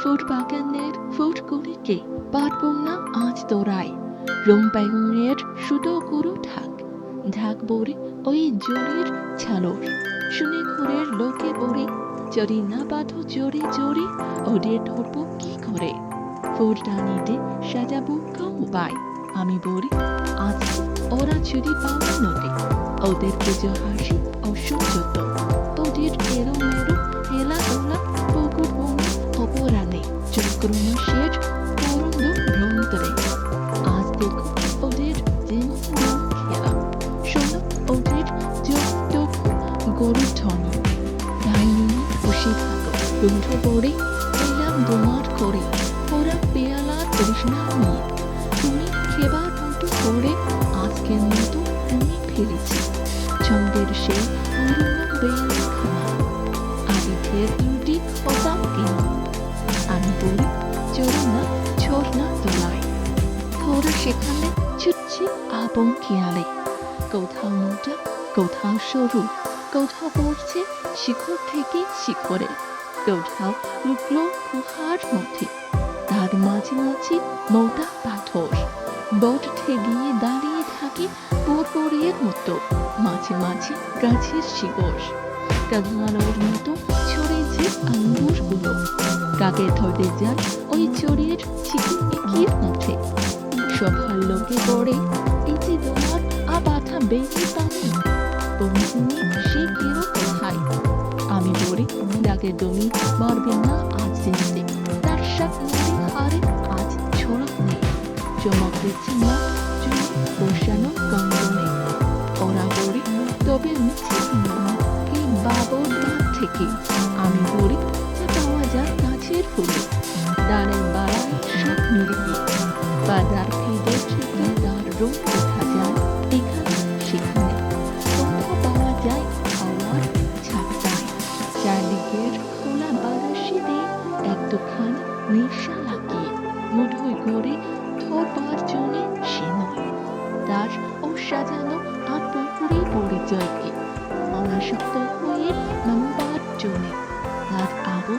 foot বাগানের ফুটগুলিকে পারব না আজ তোরাই রং বেগুনের সুতো গুরু ঢাক ঢাক বরে ওই জরির ছালর শুনে ঘুরের লোকে বলে যদি না বাঁধো জোরে জোরে ওদের ধরবো কি করে ফুলদানিতে সাজাবো কাউবাই আমি বলি আজ ওরা যদি পাওয়া নদী ওদের পুজো হাসি অসহ্যত ওদের এলোমেলো হেলা দোলা পুকুর বনে অপরাণে চক্রম শেষ পরন্দ ভ্রন্তরে আজ দেখো ওদের যেমন রং খেলা শোনো ওদের যতটুকু গরুর ধ্বনি ডাইনি খুশি থাকো রুদ্ধ পড়ে এলাম তোমার করে ওরা পেয়ালার তৃষ্ণা নিয়ে তুমি খেবার মতো করে আজকের মতো তুমি ফিরেছি ছন্দের সেই পুরনো বেলখানা আদিত্যের রুটি হতাম কিনা আমি বলি চলো না ঝর্ণা তোলায় ওরা সেখানে ছুটছে আপন খেয়ালে কোথাও মোটা কোথাও সরু কোথাও পড়ছে শিখর থেকে শিখরে কোথাও লুকলো গুহার মধ্যে তার মাঝে মাঝে মোটা পাথর বট ঠেগিয়ে দাঁড়িয়ে থাকে পরপরের মতো মাঝে মাঝে গাছের শিকড় কাঙালোর মতো ছড়েছে আঙ্গুরগুলো কাকে ধরতে যান ওই চোরের ছিকিমিকির মধ্যে সবার লোকে পড়ে এই যে তোমার আবাথা বেরিয়ে পানি বন্ধুনি সে কেউ কোথায় আমি বলি ডাকে তুমি পারবে না আজ দিনতে তার সাথে হারে আজ ছড়ক নেই চমক দিচ্ছে না চুল বসানো কঙ্গনে ওরা বলি তবে মিছে এই বাবর দাঁত থেকে আমি বলি যে পাওয়া যায় গাছের ফুলে ডালের বাড়ায় সব মিলে গিয়ে বাজার ফিরে থেকে তার রূপ দেখা যায় এখানে সেখানে কোথাও পাওয়া যায় খাওয়ার ছাপটায় চারদিকের খোলা বাতাসিতে একটুখানি নেশা লাগিয়ে মুঠোয় করে ধরবার জন্যে সে নয় তার অসাজানো আত্মপুরী পরিচয়কে অনাসক্ত হয়ে নামবার জন্যে তার আবু